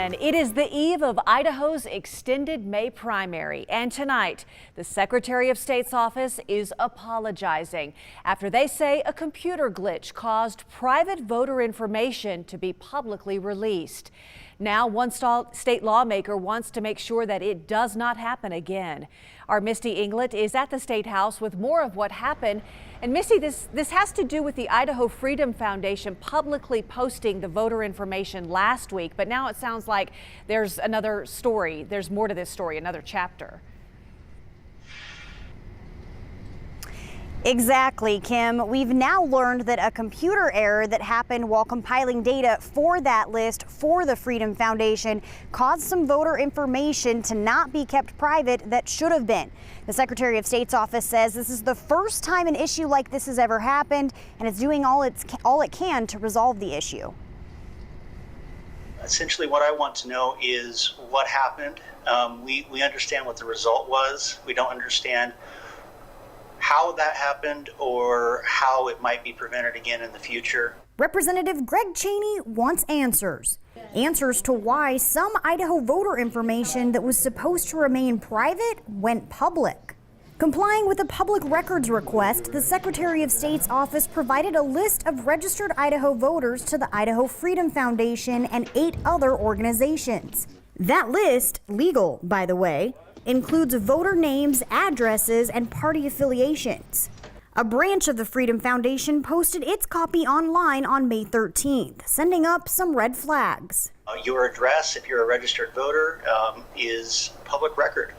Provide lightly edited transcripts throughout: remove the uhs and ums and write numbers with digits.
And it is the eve of Idaho's extended May primary. And tonight, the Secretary of State's office is apologizing after they say a computer glitch caused private voter information to be publicly released. Now, one state lawmaker wants to make sure that it does not happen again. Our Misty Inglet is at the State House with more of what happened. And Misty, this has to do with the Idaho Freedom Foundation publicly posting the voter information last week. But now it sounds like there's another story. There's more to this story, another chapter. Exactly, Kim. We've now learned that a computer error that happened while compiling data for that list for the Freedom Foundation caused some voter information to not be kept private that should have been. The Secretary of State's office says this is the first time an issue like this has ever happened, and it's doing all it can to resolve the issue. Essentially, what I want to know is what happened. We understand what the result was. We don't understand how that happened or how it might be prevented again in the future. Representative Greg Cheney wants answers. Answers to why some Idaho voter information that was supposed to remain private went public. Complying with a public records request, the Secretary of State's office provided a list of registered Idaho voters to the Idaho Freedom Foundation and 8 other organizations. That list, legal by the way, includes voter names, addresses, and party affiliations. A branch of the Freedom Foundation posted its copy online on May 13th, sending up some red flags. Your address, if you're a registered voter, is public record.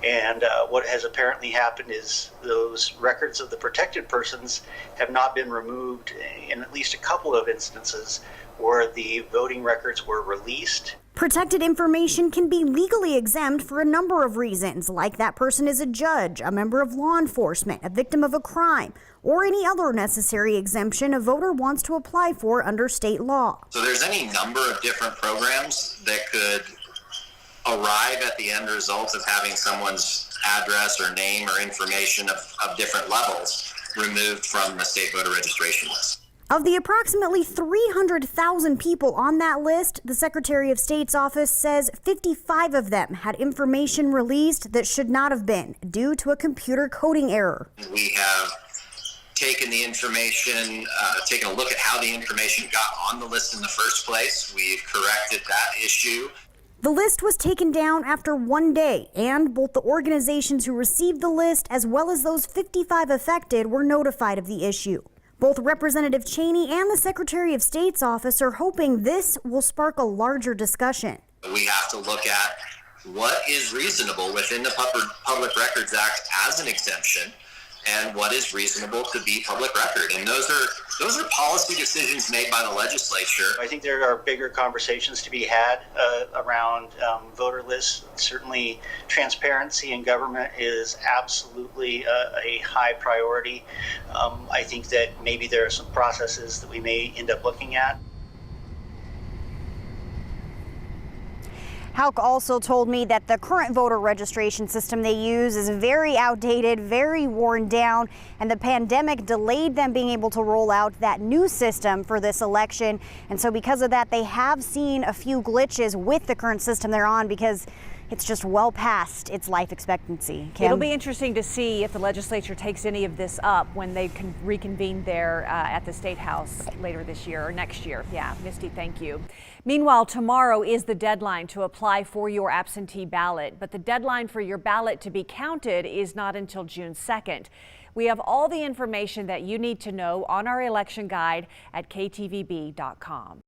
And what has apparently happened is those records of the protected persons have not been removed in at least a couple of instances where the voting records were released. Protected information can be legally exempt for a number of reasons, like that person is a judge, a member of law enforcement, a victim of a crime, or any other necessary exemption a voter wants to apply for under state law. So there's any number of different programs that could arrive at the end result of having someone's address or name or information of different levels removed from the state voter registration list. Of the approximately 300,000 people on that list, the Secretary of State's office says 55 of them had information released that should not have been due to a computer coding error. We have taken the information, taken a look at how the information got on the list in the first place. We've corrected that issue. The list was taken down after 1 day, and both the organizations who received the list as well as those 55 affected were notified of the issue. Both Representative Cheney and the Secretary of State's office are hoping this will spark a larger discussion. We have to look at what is reasonable within the Public Records Act as an exemption and what is reasonable to be public record. And those are policy decisions made by the legislature. I think there are bigger conversations to be had around voter lists. Certainly transparency in government is absolutely a high priority. I think that maybe there are some processes that we may end up looking at. Houck also told me that the current voter registration system they use is very outdated, very worn down, and the pandemic delayed them being able to roll out that new system for this election. And so because of that, they have seen a few glitches with the current system they're on because it's just well past its life expectancy. Kim? It'll be interesting to see if the legislature takes any of this up when they can reconvene there at the State House later this year or next year. Yeah, Misty, thank you. Meanwhile, tomorrow is the deadline to apply for your absentee ballot, but the deadline for your ballot to be counted is not until June 2nd. We have all the information that you need to know on our election guide at ktvb.com.